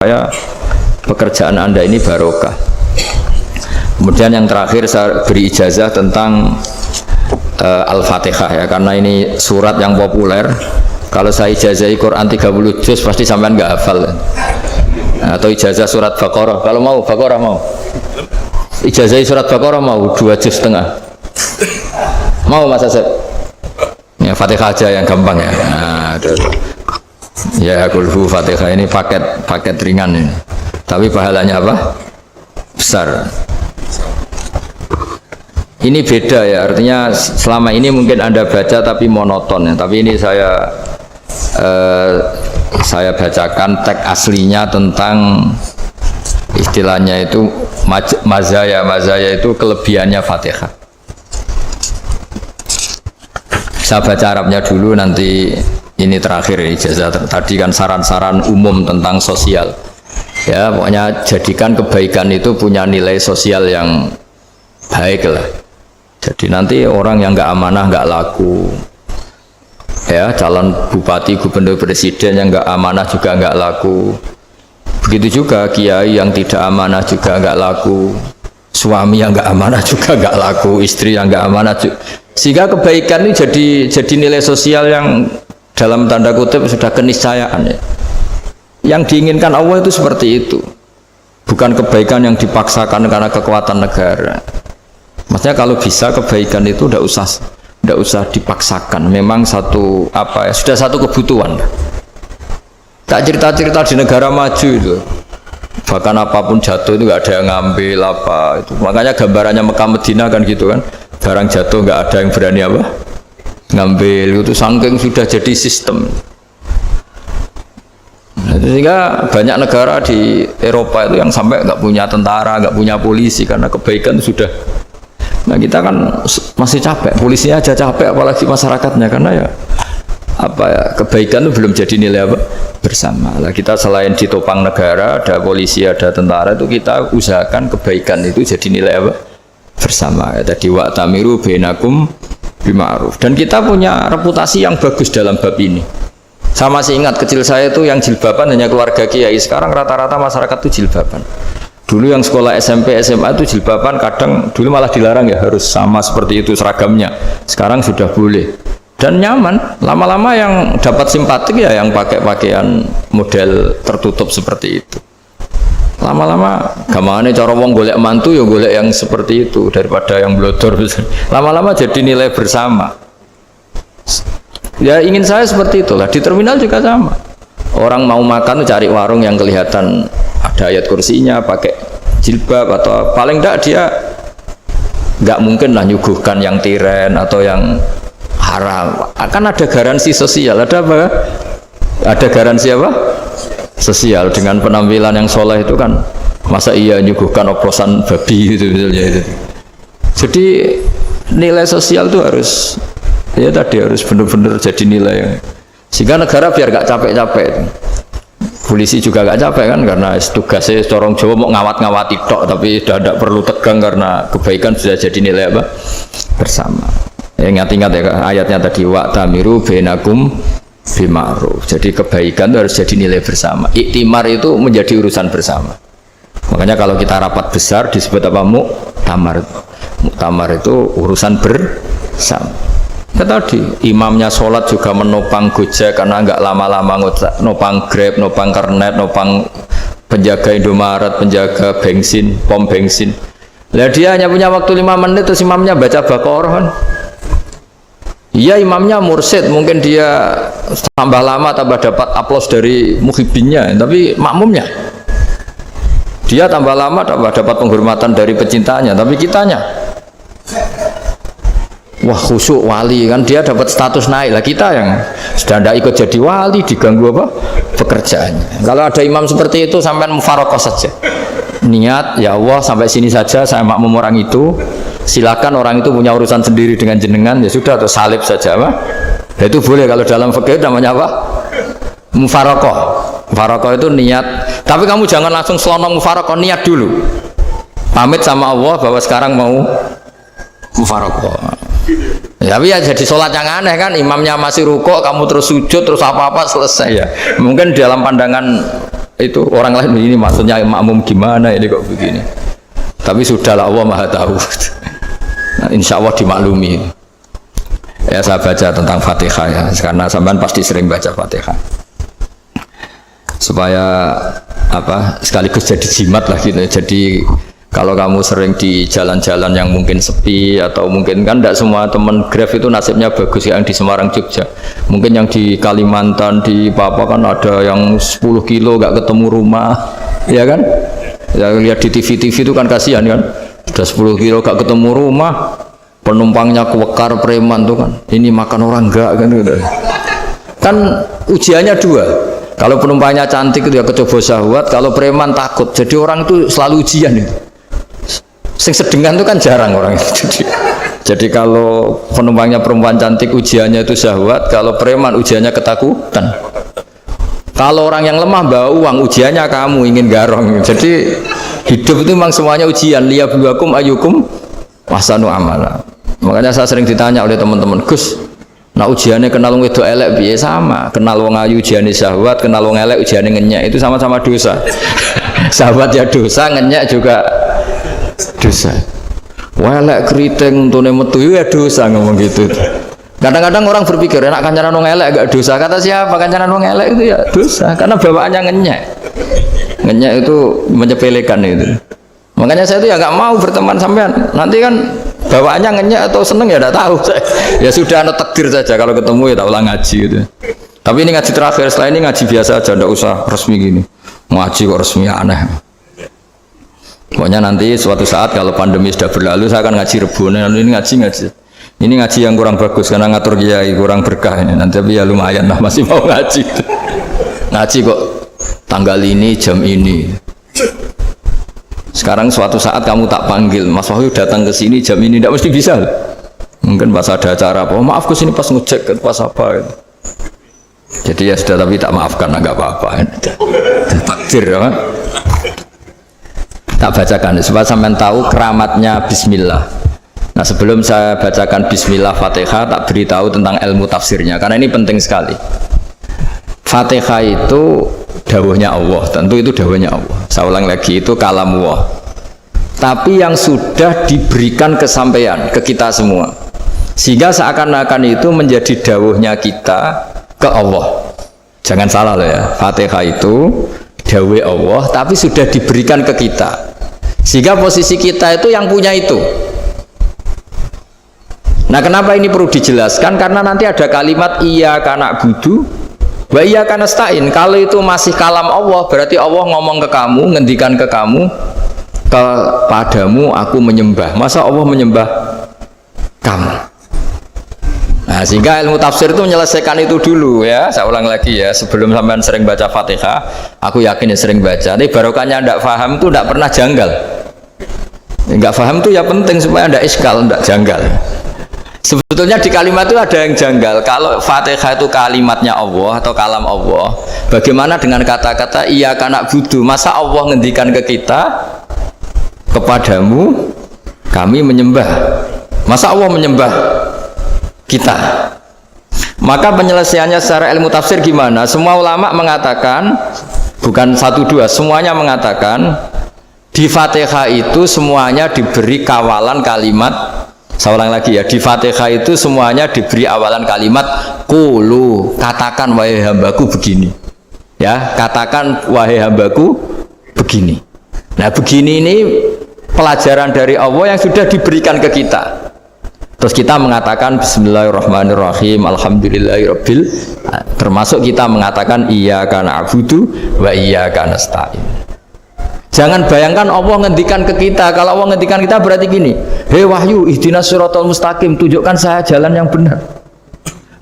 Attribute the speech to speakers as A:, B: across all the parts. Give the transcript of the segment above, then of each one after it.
A: Saya pekerjaan Anda ini barokah. Kemudian yang terakhir saya beri ijazah tentang Al-Fatihah ya, karena ini surat yang populer. Kalau saya ijazahi Quran 30 juz pasti sampean nggak hafal. Atau ijazah surat Baqarah. Kalau mau Baqarah mau. Ijazahi surat Baqarah mau 2 juz setengah. Mau Mas Asep? Ya Fatihah aja yang gampang ya. Nah, ya kulhu Fatihah ini paket ringan ini. Tapi pahalanya apa? Besar. Ini beda ya, artinya selama ini mungkin Anda baca tapi monoton ya. Tapi ini saya bacakan teks aslinya tentang istilahnya itu mazaya itu kelebihannya Fatihah. Saya baca Arabnya dulu, nanti ini terakhir ijazah. Tadi kan saran-saran umum tentang sosial ya, pokoknya jadikan kebaikan itu punya nilai sosial yang baik lah. Jadi nanti orang yang nggak amanah nggak laku ya, calon bupati, gubernur, presiden yang nggak amanah juga nggak laku. Begitu juga kiai yang tidak amanah juga nggak laku, suami yang nggak amanah juga nggak laku, istri yang nggak amanah juga. Sehingga kebaikan ini jadi nilai sosial yang dalam tanda kutip sudah keniscayaan ya. Yang diinginkan Allah itu seperti itu, bukan kebaikan yang dipaksakan karena kekuatan negara. Maksudnya kalau bisa kebaikan itu tidak usah dipaksakan, memang satu apa ya, sudah satu kebutuhan. Tak cerita-cerita di negara maju itu, bahkan apapun jatuh itu nggak ada yang ngambil apa itu. Makanya gambarannya Mekah Medina kan gitu kan, barang jatuh nggak ada yang berani apa ngambil, itu saking sudah jadi sistem. Sehingga banyak negara di Eropa itu yang sampai nggak punya tentara, nggak punya polisi karena kebaikan sudah. Nah kita kan masih capek, polisinya aja capek, apalagi masyarakatnya, karena ya apa ya, kebaikan itu belum jadi nilai apa bersama. Nah kita selain ditopang negara, ada polisi, ada tentara, itu kita usahakan kebaikan itu jadi nilai apa bersama. Ya, tadi wa'tamiru bainakum bima'ruf. Dan kita punya reputasi yang bagus dalam bab ini. Saya masih ingat kecil saya itu yang jilbaban hanya keluarga kiai. Sekarang rata-rata masyarakat itu jilbaban. Dulu yang sekolah SMP, SMA itu jilbaban kadang dulu malah dilarang ya, harus sama seperti itu seragamnya. Sekarang sudah boleh dan nyaman. Lama-lama yang dapat simpatik ya yang pakai pakaian model tertutup seperti itu. Lama-lama gamane cara wong golek mantu ya golek yang seperti itu daripada yang blodor. Lama-lama jadi nilai bersama. Ya ingin saya seperti itulah. Di terminal juga sama. Orang mau makan cari warung yang kelihatan ada ayat kursinya, pakai jilbab, atau paling enggak dia nggak mungkin lah nyuguhkan yang tiren atau yang haram. Akan ada garansi sosial, ada apa? Ada garansi apa? Sosial dengan penampilan yang soleh itu kan, masa iya nyuguhkan oplosan babi gitu misalnya itu. Jadi nilai sosial itu harus ya tadi harus benar-benar jadi nilai yang, sehingga negara biar gak capek-capek. Polisi juga gak capek kan, karena tugasnya corong Jawa mau ngawat-ngawati tok, tapi sudah tidak perlu tegang karena kebaikan sudah jadi nilai apa bersama. Ya, ingat-ingat ya ayatnya tadi, wa'tamiru bainakum bima'ruf. Jadi kebaikan itu harus jadi nilai bersama. Iktimar itu menjadi urusan bersama. Makanya kalau kita rapat besar disebut apa? Muktamar. Muktamar itu urusan bersama. Ya tadi imamnya sholat juga menopang Gojek karena nggak lama-lama nopang Grab, nopang Kernet, nopang penjaga Indomaret, penjaga bensin, pom bensin. Lah dia hanya punya waktu 5 menit terus imamnya baca Baqarah kan. Iya imamnya mursyid, mungkin dia tambah lama tambah dapat aplaus dari muhibinnya, tapi makmumnya dia tambah lama tambah dapat penghormatan dari pecintanya, tapi kitanya wah khusyuk wali kan, dia dapat status naik lah. Kita yang sudah tidak ikut jadi wali diganggu apa pekerjaannya. Kalau ada imam seperti itu sampai mufarokoh saja, niat ya Allah sampai sini saja saya makmum orang itu, silakan orang itu punya urusan sendiri dengan jenengan, ya sudah, atau salib saja apa ya, itu boleh. Kalau dalam fikih namanya apa mufarokoh. Mufarokoh itu niat, tapi kamu jangan langsung selonong mufarokoh, niat dulu pamit sama Allah bahwa sekarang mau mufarokoh. Ya, tapi ya jadi sholat yang aneh kan, imamnya masih rukuk, kamu terus sujud, terus apa-apa selesai ya. Mungkin dalam pandangan itu orang lain ini maksudnya makmum gimana ini kok begini. Tapi sudahlah Allah Maha tahu. Nah, insya Allah dimaklumi. Ya saya baca tentang Fatihah ya, karena sampean pasti sering baca Fatihah. Supaya apa sekaligus jadi jimat lah gitu. Jadi kalau kamu sering di jalan-jalan yang mungkin sepi atau mungkin kan tidak semua teman Grab itu nasibnya bagus yang di Semarang Jogja. Mungkin yang di Kalimantan di Papua kan ada yang 10 kilo gak ketemu rumah, ya kan? Ya lihat di TV-TV itu kan kasihan kan. Udah 10 kilo gak ketemu rumah, penumpangnya kuwekar preman tuh kan. Ini makan orang enggak kan udah. Kan ujiannya dua. Kalau penumpangnya cantik itu ya kecoba syahwat, kalau preman takut. Jadi orang itu selalu ujian itu. Sing sedengan itu kan jarang orang itu. Jadi kalau penumpangnya perempuan cantik ujiannya itu syahwat, kalau preman ujiannya ketakutan. Kalau orang yang lemah bawa uang ujiannya kamu ingin garong. Jadi hidup itu memang semuanya ujian. Liyabluwakum ayyukum ahsanu amala. Makanya saya sering ditanya oleh teman-teman, Gus, nah ujiannya kenal wong wedok elek piye? Sama, kenal wong ayu ujiannya syahwat, kenal wong elek ujiannya ngenyek, itu sama-sama dosa. Syahwat ya dosa, ngenyek juga dosa. Elek keriting untune metu ya dosa ngomong gitu. Kadang-kadang orang berpikir enak kancanan wong elek gak dosa. Kata siapa kancanan wong elek itu ya dosa karena bawaannya ngenyek. Ngenyek itu menyepelekan itu. Makanya saya itu ya nggak mau berteman sampean. Nanti kan bawaannya ngenyek atau seneng ya tidak tahu. Ya sudah ada takdir saja kalau ketemu ya tak ulang ngaji gitu. Tapi ini ngaji terakhir, setelah ini ngaji biasa aja, tidak usah resmi gini. Ngaji kok resmi aneh. Pokoknya nanti suatu saat kalau pandemi sudah berlalu saya akan ngaji Rebone. Ini ngaji. Ini ngaji yang kurang bagus karena ngatur kiai kurang berkah ini. Nanti tapi ya lumayan lah masih mau ngaji. Ngaji kok tanggal ini jam ini. Sekarang suatu saat kamu tak panggil, Mas Wahyu datang ke sini jam ini, tidak mesti bisa. Mungkin pas ada acara apa, maaf ke sini pas ngecek pas apa. Gitu. Jadi ya sudah tapi tak maafkan, nggak apa-apa. Takdir ya. Tak bacakan supaya sampean tahu keramatnya Bismillah. Nah sebelum saya bacakan Bismillah Fatihah, tak beritahu tentang ilmu tafsirnya karena ini penting sekali. Fatihah itu dawuhnya Allah, tentu itu dawuhnya Allah. Saya ulang lagi, itu kalam Allah. Tapi yang sudah diberikan kesampaian ke kita semua, sehingga seakan-akan itu menjadi dawuhnya kita ke Allah. Jangan salah loh ya, Fatihah itu dawuh Allah, tapi sudah diberikan ke kita, sehingga posisi kita itu yang punya itu. Nah kenapa ini perlu dijelaskan? Karena nanti ada kalimat iyyaka na'budu wa iyyaka nasta'in. Kalau itu masih kalam Allah, berarti Allah ngomong ke kamu, ngendikan ke kamu, kepadamu aku menyembah. Masa Allah menyembah kamu? Nah sehingga ilmu tafsir itu menyelesaikan itu dulu ya. Saya ulang lagi ya, sebelum sampean sering baca Fatihah, aku yakin ya sering baca. Tapi barokahnya tidak paham itu tidak pernah janggal. Enggak paham itu ya penting supaya tidak iskal, tidak janggal. Sebetulnya di kalimat itu ada yang janggal. Kalau Fatihah itu kalimatnya Allah atau kalam Allah, bagaimana dengan kata-kata iyyaka na'budu? Masa Allah ngendikan ke kita, kepadamu kami menyembah? Masa Allah menyembah kita? Maka penyelesaiannya secara ilmu tafsir gimana? Semua ulama mengatakan, bukan satu dua, semuanya mengatakan di Fatihah itu semuanya diberi kawalan kalimat. Saya ulang lagi ya, di Fatihah itu semuanya diberi awalan kalimat qulu, katakan wahai hambaku begini. Ya, katakan wahai hambaku begini. Nah, begini ini pelajaran dari Allah yang sudah diberikan ke kita. Terus kita mengatakan bismillahirrahmanirrahim, alhamdulillahirabbil, termasuk kita mengatakan iyyaka na'budu wa iyyaka nasta'in. Jangan bayangkan Allah ngendikan ke kita. Kalau Allah ngendikan kita berarti gini, hei Wahyu, ihdinas siratal mustaqim, tunjukkan saya jalan yang benar.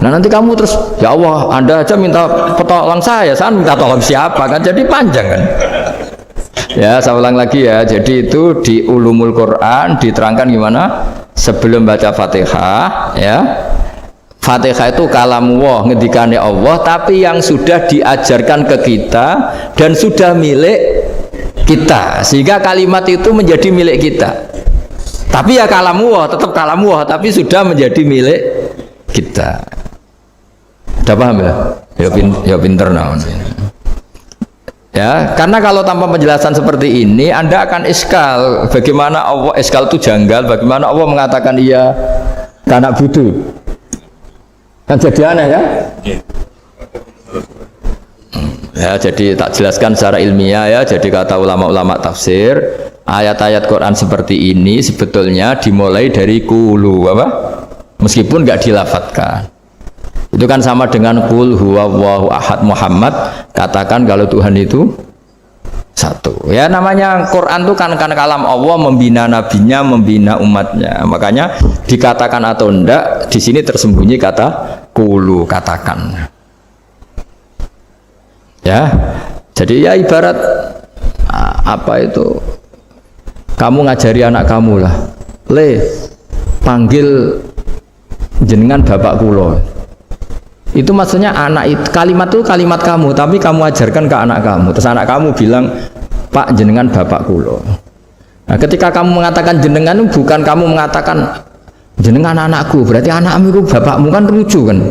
A: Nah nanti kamu terus, ya Allah, Anda aja minta tolong saya minta tolong siapa kan? Jadi panjang kan? Ya, saya ulang lagi ya. Jadi itu di Ulumul Quran diterangkan gimana? Sebelum baca Fatihah, ya. Fatihah itu kalam Allah, ngendikannya Allah, tapi yang sudah diajarkan ke kita dan sudah milik kita, sehingga kalimat itu menjadi milik kita. Tapi ya kalamullah, tetap kalamullah, tapi sudah menjadi milik kita. Udah paham ya? Ya pinter naon. Ya, karena kalau tanpa penjelasan seperti ini Anda akan iskal. Bagaimana Allah iskal itu janggal, bagaimana Allah mengatakan iya karena butuh. Kan jadi aneh kan? Ya, jadi tak jelaskan secara ilmiah ya. Jadi kata ulama-ulama tafsir, ayat-ayat Quran seperti ini sebetulnya dimulai dari kulu apa? Meskipun nggak dilafatkan. Itu kan sama dengan qul huwallahu ahad Muhammad, katakan kalau Tuhan itu satu. Ya namanya Quran itu kan kalam Allah, membina nabinya, membina umatnya. Makanya dikatakan atau enggak di sini tersembunyi kata qulu, katakan. Ya. Jadi ya ibarat apa itu? Kamu ngajari anak kamu lah. Le, panggil jenengan bapak kulo. Itu maksudnya anak itu, kalimat itu kalimat kamu, tapi kamu ajarkan ke anak kamu. Terus anak kamu bilang, Pak jenengan bapak kulo. Nah, ketika kamu mengatakan jenengan, bukan kamu mengatakan jenengan anakku, berarti anakmu itu bapakmu, kan lucu kan?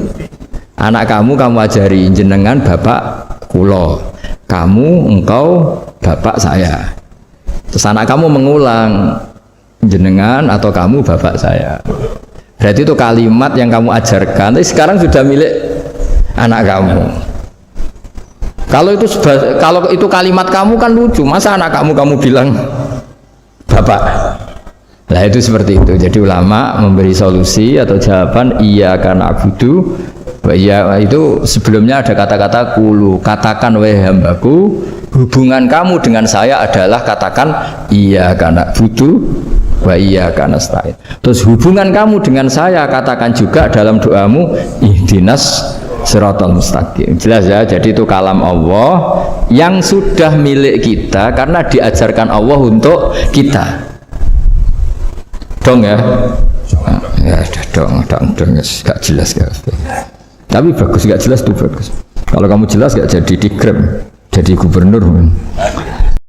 A: Anak kamu ajari jenengan bapak kulo, kamu engkau bapak saya. Terus anak kamu mengulang jenengan atau kamu bapak saya. Berarti itu kalimat yang kamu ajarkan, tapi sekarang sudah milik anak kamu. Kalau itu kalimat kamu kan lucu, masa anak kamu bilang bapak? Nah itu seperti itu. Jadi ulama memberi solusi atau jawaban iya karena abudu. Iya itu sebelumnya ada kata-kata kulu, katakan wahai hambaku, hubungan kamu dengan saya adalah katakan iya karena abudu wa iyyaka nasta'in. Terus hubungan kamu dengan saya katakan juga dalam doamu ihdinas siratal mustaqim. Jelas ya, jadi itu kalam Allah yang sudah milik kita karena diajarkan Allah untuk kita. Dong ya. Ya udah dong, gak jelas gak. Tapi bagus, gak jelas tuh bagus. Kalau kamu jelas gak jadi digrab, jadi gubernur.